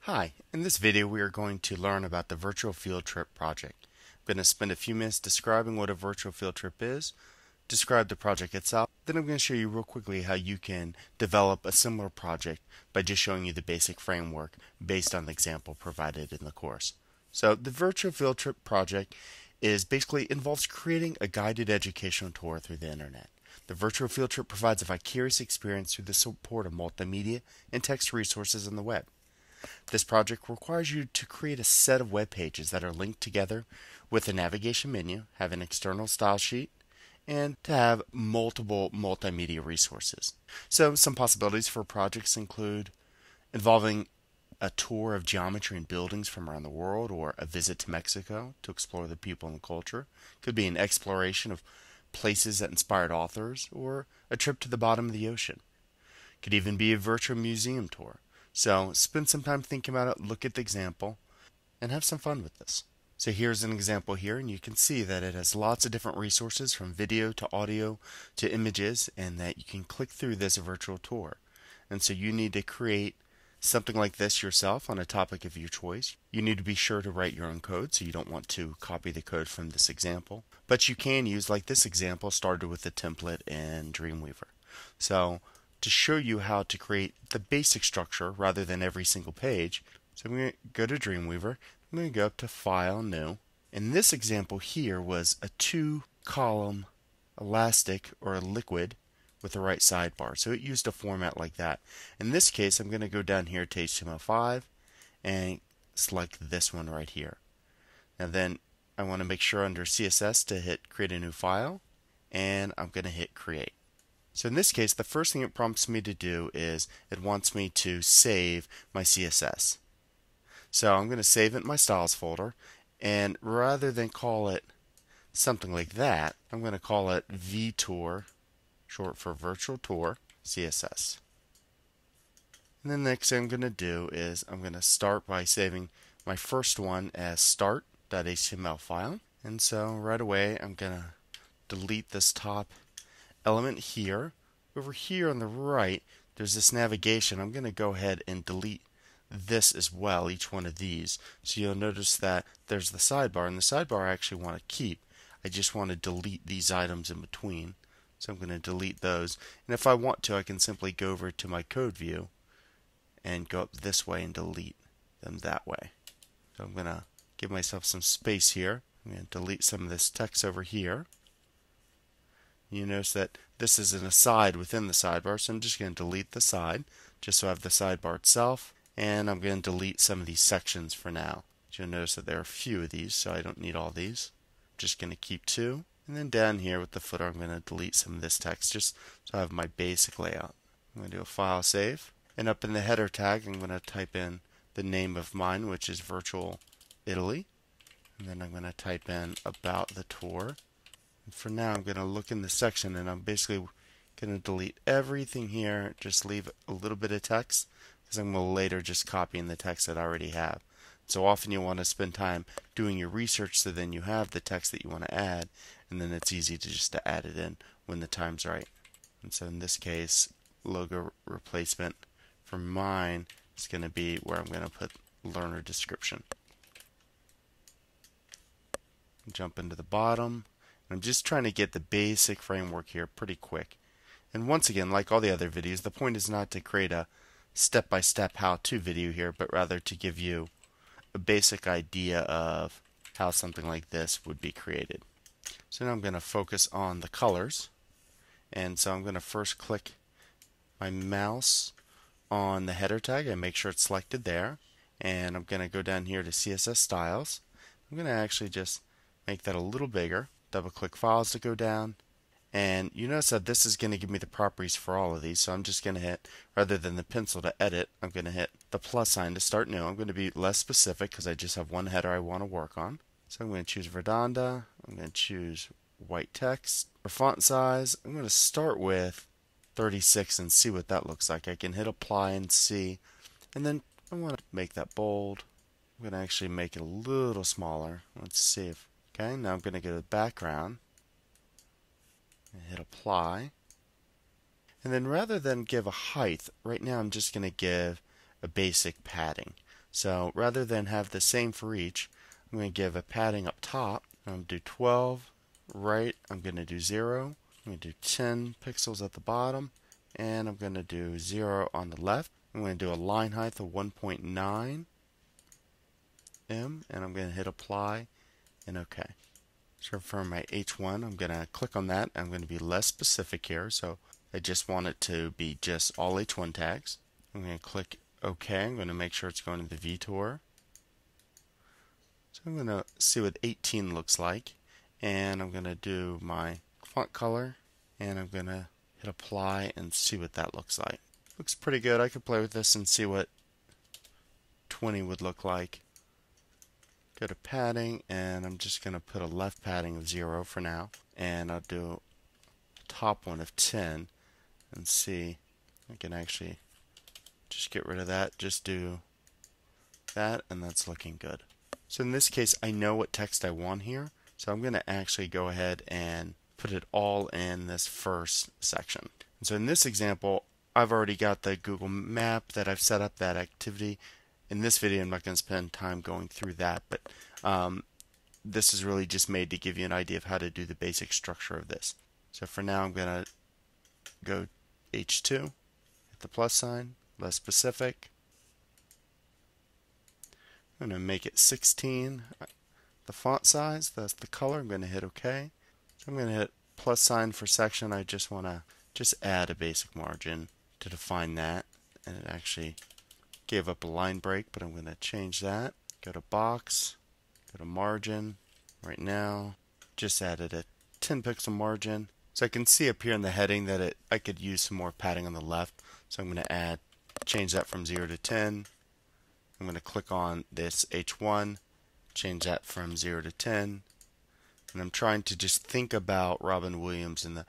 Hi, in this video we are going to learn about the Virtual Field Trip project. I'm going to spend a few minutes describing what a virtual field trip is, describe the project itself, then I'm going to show you real quickly how you can develop a similar project by just showing you the basic framework based on the example provided in the course. So the Virtual Field Trip project basically involves creating a guided educational tour through the internet. The Virtual Field Trip provides a vicarious experience through the support of multimedia and text resources on the web. This project requires you to create a set of web pages that are linked together with a navigation menu, have an external style sheet, and to have multiple multimedia resources. So some possibilities for projects include involving a tour of geometry and buildings from around the world, or a visit to Mexico to explore the people and the culture. Could be an exploration of places that inspired authors, or a trip to the bottom of the ocean. Could even be a virtual museum tour. So spend some time thinking about it, look at the example, and have some fun with this. So here's an example here, and you can see that it has lots of different resources from video to audio to images, and that you can click through this virtual tour. And so you need to create something like this yourself on a topic of your choice. You need to be sure to write your own code, so you don't want to copy the code from this example. But you can use, like this example, started with a template in Dreamweaver. So to show you how to create the basic structure rather than every single page, so I'm going to go to Dreamweaver. I'm going to go up to File, New. And this example here was a 2-column elastic or a liquid with the right sidebar. So it used a format like that. In this case, I'm going to go down here to HTML5 and select this one right here. Now then I want to make sure under CSS to hit Create a New File, and I'm going to hit Create. So in this case, the first thing it prompts me to do is it wants me to save my CSS. So I'm going to save it in my styles folder, and rather than call it something like that, I'm going to call it VTour, short for Virtual Tour, CSS. And then the next thing I'm going to do is I'm going to start by saving my first one as start.html file. And so right away I'm going to delete this top element here. Over here on the right, there's this navigation. I'm going to go ahead and delete this as well, each one of these. So you'll notice that there's the sidebar, and the sidebar I actually want to keep. I just want to delete these items in between. So I'm going to delete those. And if I want to, I can simply go over to my code view and go up this way and delete them that way. So I'm going to give myself some space here. I'm going to delete some of this text over here. You notice that this is an aside within the sidebar, so I'm just going to delete the side, just so I have the sidebar itself, and I'm going to delete some of these sections for now. You'll notice that there are a few of these, so I don't need all these. I'm just going to keep 2, and then down here with the footer, I'm going to delete some of this text, just so I have my basic layout. I'm going to do a file save, and up in the header tag, I'm going to type in the name of mine, which is Virtual Italy, and then I'm going to type in about the tour. For now, I'm going to look in the section, and I'm basically going to delete everything here, just leave a little bit of text, because I'm going to later just copy in the text that I already have. So often you want to spend time doing your research, so then you have the text that you want to add, and then it's easy to just to add it in when the time's right. And so in this case, logo replacement for mine is going to be where I'm going to put learner description. Jump into the bottom. I'm just trying to get the basic framework here pretty quick. And once again, like all the other videos, the point is not to create a step-by-step how-to video here, but rather to give you a basic idea of how something like this would be created. So now I'm going to focus on the colors. And so I'm going to first click my mouse on the header tag and make sure it's selected there. And I'm going to go down here to CSS styles. I'm going to actually just make that a little bigger. Double click files to go down, and you notice that this is going to give me the properties for all of these, so I'm just going to hit, rather than the pencil to edit, I'm going to hit the plus sign to start new. I'm going to be less specific because I just have one header I want to work on. So I'm going to choose Verdanda, I'm going to choose white text. For font size, I'm going to start with 36 and see what that looks like. I can hit apply and see, and then I want to make that bold. I'm going to actually make it a little smaller. Let's see if okay, now I'm going to go to the background and hit apply. And then rather than give a height, right now I'm just going to give a basic padding. So rather than have the same for each, I'm going to give a padding up top. I'm going to do 12. Right, I'm going to do 0. I'm going to do 10 pixels at the bottom. And I'm going to do 0 on the left. I'm going to do a line height of 1.9 em, and I'm going to hit apply and OK. So for my H1, I'm going to click on that. I'm going to be less specific here, so I just want it to be just all H1 tags. I'm going to click OK. I'm going to make sure it's going to the VTOR. So I'm going to see what 18 looks like, and I'm going to do my font color, and I'm going to hit apply and see what that looks like. Looks pretty good. I could play with this and see what 20 would look like. Go to padding, and I'm just going to put a left padding of 0 for now, and I'll do a top one of 10 and see. I can actually just get rid of that, just do that, and that's looking good. So in this case, I know what text I want here, so I'm going to actually go ahead and put it all in this first section. And so in this example, I've already got the Google map that I've set up, that activity. In this video, I'm not going to spend time going through that, but this is really just made to give you an idea of how to do the basic structure of this. So for now, I'm going to go H2, hit the plus sign, less specific. I'm going to make it 16. The font size, that's the color. I'm going to hit OK. So I'm going to hit plus sign for section. I just want to add a basic margin to define that, and it actually gave up a line break, but I'm going to change that. Go to box, go to margin. Right now, just added a 10 pixel margin. So I can see up here in the heading that I could use some more padding on the left. So I'm going to change that from 0 to 10. I'm going to click on this H1, change that from 0 to 10. And I'm trying to just think about Robin Williams and the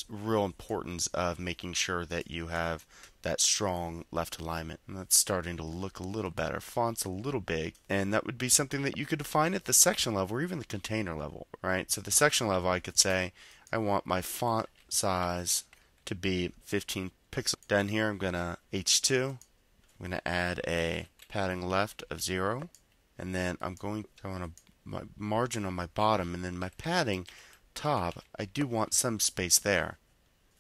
real importance of making sure that you have that strong left alignment. And that's starting to look a little better. Font's a little big, and that would be something that you could define at the section level or even the container level, right? So the section level, I could say I want my font size to be 15 pixels. Down here, I'm going to H2. I'm going to add a padding left of 0, and then I'm going to want my margin on my bottom, and then my padding top, I do want some space there.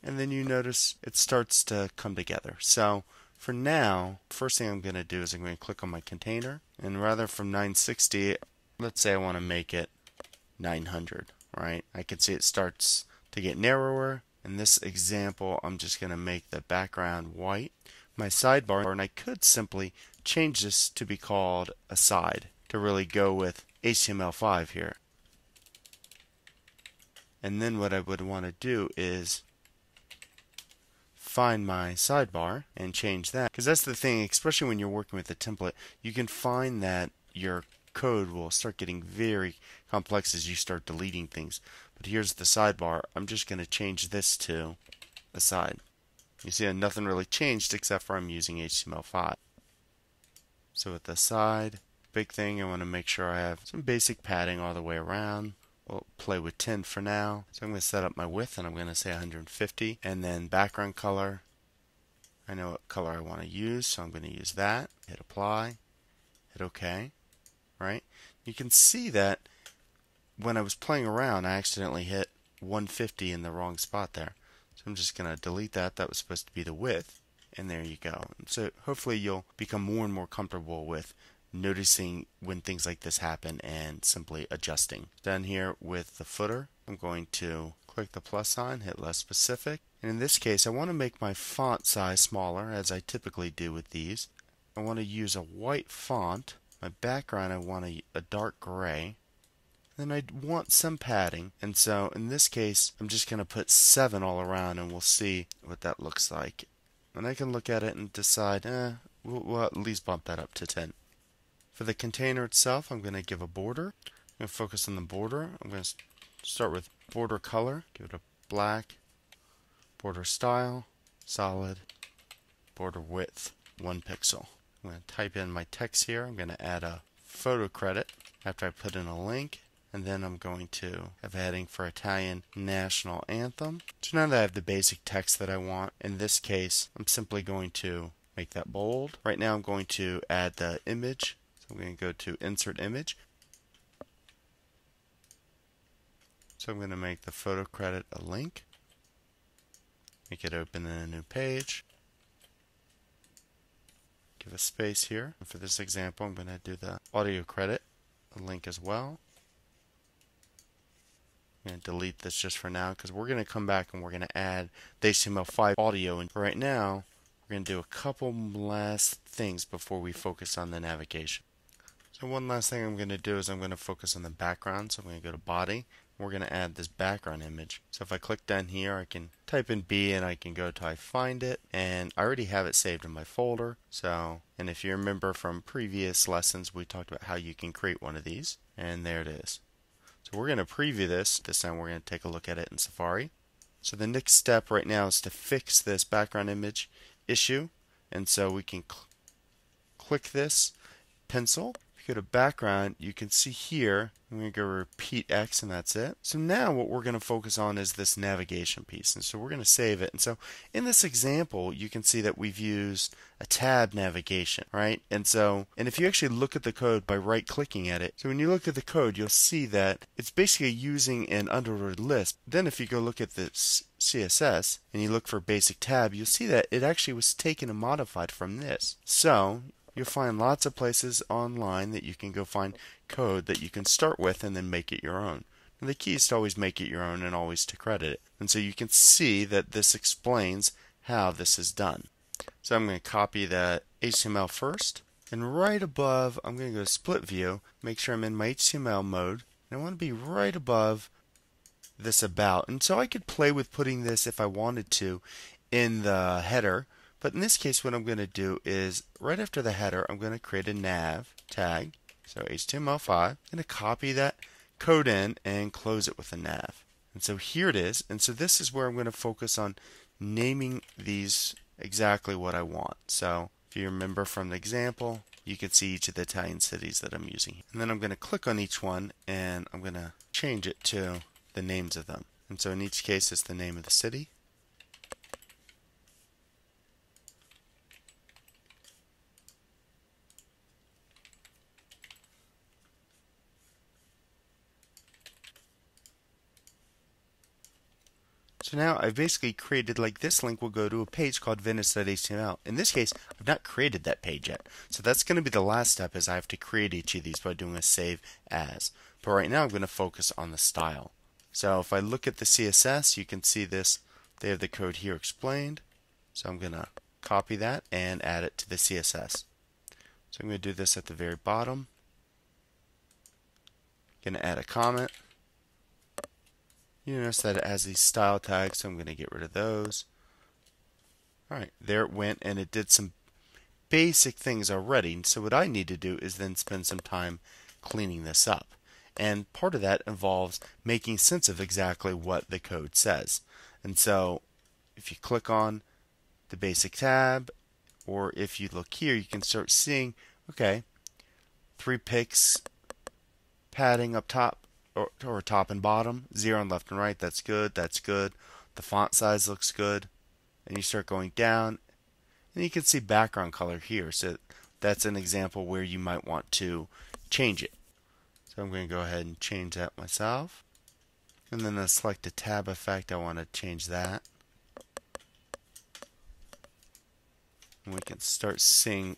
And then you notice it starts to come together. So for now, first thing I'm going to do is I'm going to click on my container, and rather from 960, let's say I want to make it 900, right? I can see it starts to get narrower. In this example, I'm just going to make the background white. My sidebar, and I could simply change this to be called a side to really go with HTML5 here. And then what I would want to do is find my sidebar and change that, because that's the thing, especially when you're working with a template, you can find that your code will start getting very complex as you start deleting things. But here's the sidebar. I'm just going to change this to a side. You see, nothing really changed except for I'm using HTML5. So with the side, big thing, I want to make sure I have some basic padding all the way around. We'll play with 10 for now. So I'm going to set up my width, and I'm going to say 150. And then background color, I know what color I want to use, so I'm going to use that. Hit apply, hit OK, right? You can see that when I was playing around, I accidentally hit 150 in the wrong spot there. So I'm just going to delete that. That was supposed to be the width. And there you go. So hopefully you'll become more and more comfortable with noticing when things like this happen and simply adjusting. Down here with the footer, I'm going to click the plus sign, hit less specific. And in this case, I want to make my font size smaller, as I typically do with these. I want to use a white font. My background, I want a dark gray. Then I want some padding, and so in this case I'm just going to put 7 all around, and we'll see what that looks like. And I can look at it and decide, we'll at least bump that up to 10. For the container itself, I'm going to give a border. I'm going to focus on the border. I'm going to start with border color, give it a black, border style, solid, border width, 1 pixel. I'm going to type in my text here. I'm going to add a photo credit after I put in a link. And then I'm going to have a heading for Italian National Anthem. So now that I have the basic text that I want, in this case, I'm simply going to make that bold. Right now I'm going to add the image. So I'm going to go to Insert Image. So I'm going to make the photo credit a link. Make it open in a new page. Give a space here. And for this example, I'm going to do the audio credit a link as well. I'm going to delete this just for now because we're going to come back and we're going to add the HTML5 audio. And for right now, we're going to do a couple last things before we focus on the navigation. So one last thing I'm going to do is I'm going to focus on the background. So I'm going to go to Body. We're going to add this background image. So if I click down here, I can type in B and I can go to I find it, and I already have it saved in my folder. So, and if you remember from previous lessons, we talked about how you can create one of these, and there it is. So we're going to preview this. This time we're going to take a look at it in Safari. So the next step right now is to fix this background image issue, and so we can click this pencil. Go to background, you can see here, I'm going to go repeat X and that's it. So now what we're going to focus on is this navigation piece, and so we're going to save it. And so in this example, you can see that we've used a tab navigation, right? And if you actually look at the code by right clicking at it, so when you look at the code, you'll see that it's basically using an underordered list. Then if you go look at this CSS and you look for basic tab, you'll see that it actually was taken and modified from this. So you'll find lots of places online that you can go find code that you can start with and then make it your own. And the key is to always make it your own and always to credit it. And so you can see that this explains how this is done. So I'm going to copy the HTML first, and right above I'm going to go to split view, make sure I'm in my HTML mode, and I want to be right above this about. And so I could play with putting this if I wanted to in the header. But in this case, what I'm going to do is, right after the header, I'm going to create a nav tag, so HTML5. I'm going to copy that code in and close it with a nav. And so here it is. And so this is where I'm going to focus on naming these exactly what I want. So if you remember from the example, you can see each of the Italian cities that I'm using. And then I'm going to click on each one, and I'm going to change it to the names of them. And so in each case, it's the name of the city. So now I've basically created, like, this link will go to a page called Venice.html. In this case, I've not created that page yet. So that's going to be the last step, is I have to create each of these by doing a save as. But right now I'm going to focus on the style. So if I look at the CSS, you can see this, they have the code here explained. So I'm going to copy that and add it to the CSS. So I'm going to do this at the very bottom. Going to add a comment. You notice that it has these style tags, so I'm going to get rid of those. Alright, there it went, and it did some basic things already. So what I need to do is then spend some time cleaning this up. And part of that involves making sense of exactly what the code says. And so if you click on the basic tab, or if you look here, you can start seeing, okay, 3 pixels padding up top, or top and bottom, 0 on left and right, that's good, that's good. The font size looks good. And you start going down, and you can see background color here. So that's an example where you might want to change it. So I'm going to go ahead and change that myself. And then I'll select the tab effect, I want to change that. And we can start seeing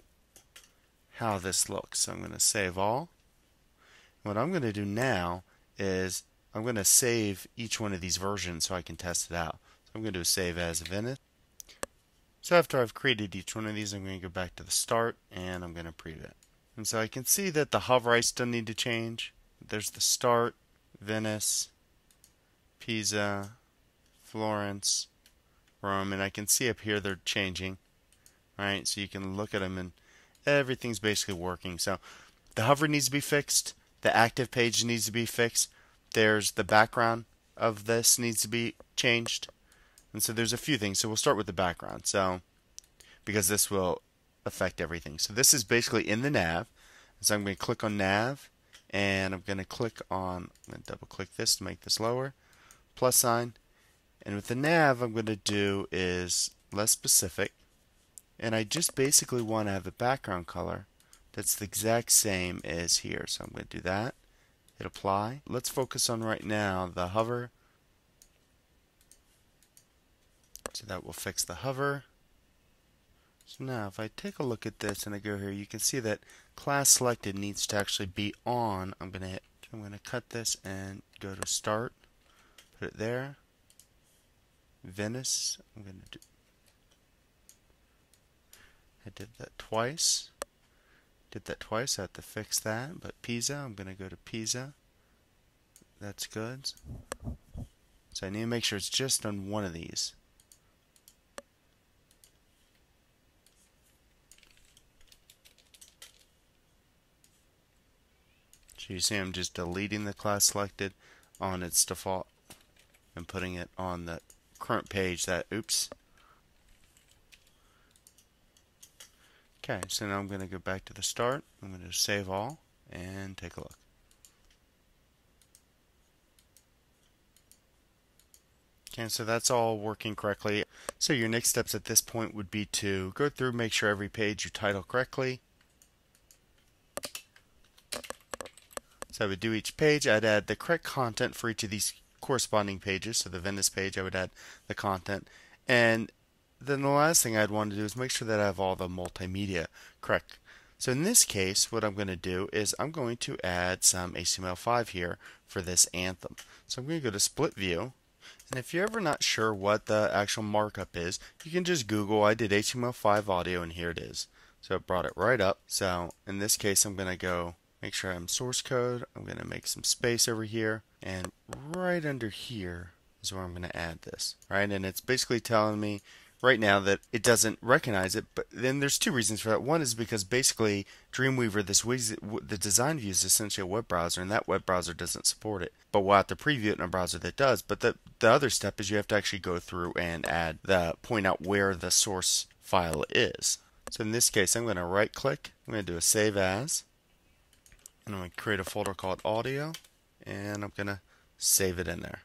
how this looks. So I'm going to save all. What I'm going to do now is I'm going to save each one of these versions so I can test it out. So I'm going to do a save as Venice. So after I've created each one of these, I'm going to go back to the start and I'm going to preview it. And so I can see that the hover I still need to change. There's the start, Venice, Pisa, Florence, Rome, and I can see up here they're changing. Right, so you can look at them and everything's basically working. So the hover needs to be fixed. The active page needs to be fixed. There's the background of this needs to be changed. And so there's a few things. So we'll start with the background. So because this will affect everything. So this is basically in the nav. So I'm going to click on nav, and I'm going to click on, I'm going to double click this to make this lower, plus sign. And with the nav, I'm going to do is less specific. and I just basically want to have a background color that's the exact same as here. So I'm going to do that, hit apply. Let's focus on right now the hover. So that will fix the hover. So now if I take a look at this and I go here, you can see that class selected needs to actually be on. I'm going to cut this and go to start, put it there. Venice, I did that twice. I have to fix that. But Pisa, I'm going to go to Pisa. That's good. So I need to make sure it's just on one of these. So you see I'm just deleting the class selected on its default and putting it on the current page that, oops. Okay, so now I'm going to go back to the start. I'm going to save all and take a look. Okay, so that's all working correctly. So your next steps at this point would be to go through, make sure every page you title correctly. So I would do each page. I'd add the correct content for each of these corresponding pages. So the Venice page, I would add the content. And then the last thing I'd want to do is make sure that I have all the multimedia correct. So in this case, what I'm going to do is I'm going to add some HTML5 here for this anthem. So I'm going to go to split view. And if you're ever not sure what the actual markup is, you can just Google, I did HTML5 audio, and here it is. So it brought it right up. So in this case, I'm going to go make sure I'm source code. I'm going to make some space over here, and right under here is where I'm going to add this, right? And it's basically telling me right now that it doesn't recognize it, but then there's two reasons for that. One is because basically Dreamweaver, the design view is essentially a web browser, and that web browser doesn't support it. But we'll have to preview it in a browser that does. But the other step is you have to actually go through and point out where the source file is. So in this case, I'm going to right click, I'm going to do a save as, and I'm going to create a folder called audio, and I'm going to save it in there.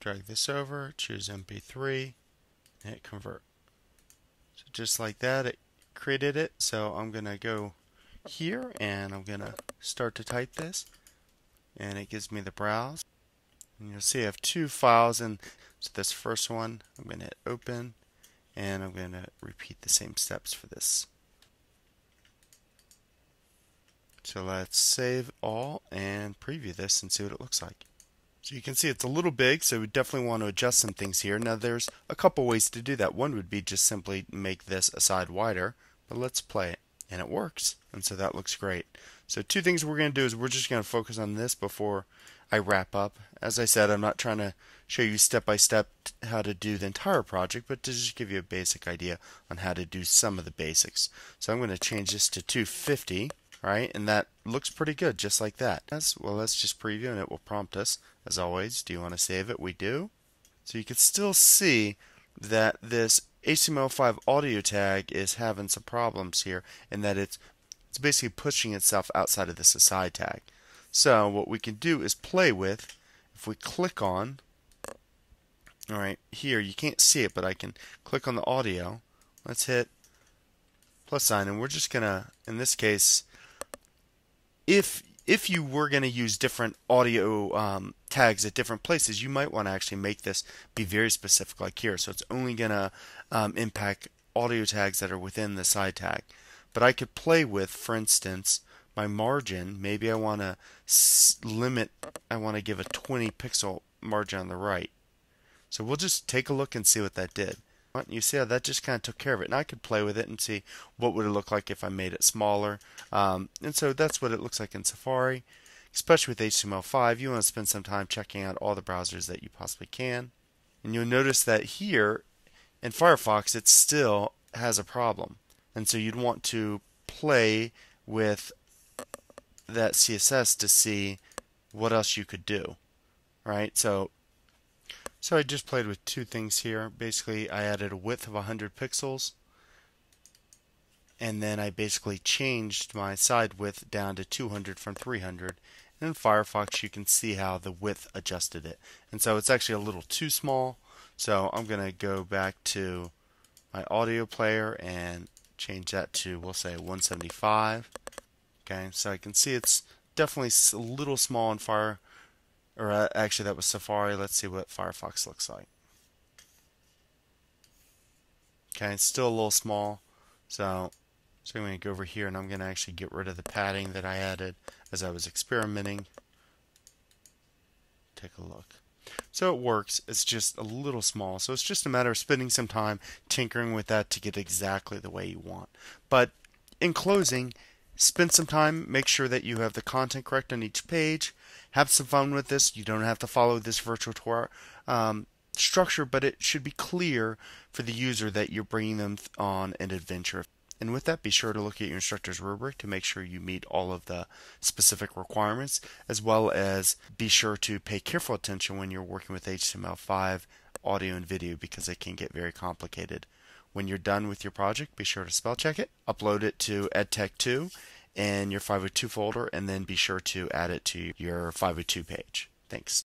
Drag this over, choose MP3, and hit convert. So just like that, it created it. So I'm going to go here, and I'm going to start to type this, and it gives me the browse. And you'll see I have two files, and so this first one, I'm going to hit open, and I'm going to repeat the same steps for this. So let's save all and preview this and see what it looks like. So you can see it's a little big, so we definitely want to adjust some things here. Now there's a couple ways to do that. One would be just simply make this a side wider, but let's play it. And it works. And so that looks great. So two things we're going to do is we're just going to focus on this before I wrap up. As I said, I'm not trying to show you step by step how to do the entire project, but to just give you a basic idea on how to do some of the basics. So I'm going to change this to 250. Right, and that looks pretty good, just like that. Well, let's just preview, and it will prompt us, as always. Do you want to save it? We do. So you can still see that this HTML5 audio tag is having some problems here, and that it's basically pushing itself outside of this aside tag. So what we can do is play with, if we click on, all right, here, you can't see it, but I can click on the audio. Let's hit plus sign, and we're just going to, in this case, if you were going to use different audio tags at different places, you might want to actually make this be very specific like here. So it's only going to impact audio tags that are within the side tag. But I could play with, for instance, my margin. Maybe I want to I want to give a 20 pixel margin on the right. So we'll just take a look and see what that did. You see how that just kind of took care of it. And I could play with it and see what would it look like if I made it smaller. And so that's what it looks like in Safari. Especially with HTML5, you want to spend some time checking out all the browsers that you possibly can. And you'll notice that here in Firefox, it still has a problem. And so you'd want to play with that CSS to see what else you could do. Right? So I just played with two things here. Basically, I added a width of 100 pixels, and then I basically changed my side width down to 200 from 300. And in Firefox, you can see how the width adjusted it. And so it's actually a little too small. So I'm going to go back to my audio player and change that to, we'll say 175. Okay, so I can see it's definitely a little small in actually that was Safari. Let's see what Firefox looks like. Okay, it's still a little small. So I'm going to go over here and I'm going to actually get rid of the padding that I added as I was experimenting. Take a look. So it works, it's just a little small. So it's just a matter of spending some time tinkering with that to get exactly the way you want. But in closing, spend some time, make sure that you have the content correct on each page. Have some fun with this. You don't have to follow this virtual tour structure, but it should be clear for the user that you're bringing them on an adventure. And with that, be sure to look at your instructor's rubric to make sure you meet all of the specific requirements, as well as be sure to pay careful attention when you're working with HTML5 audio and video because it can get very complicated. When you're done with your project, be sure to spell check it, upload it to EdTech2 and your 502 folder, and then be sure to add it to your 502 page. Thanks.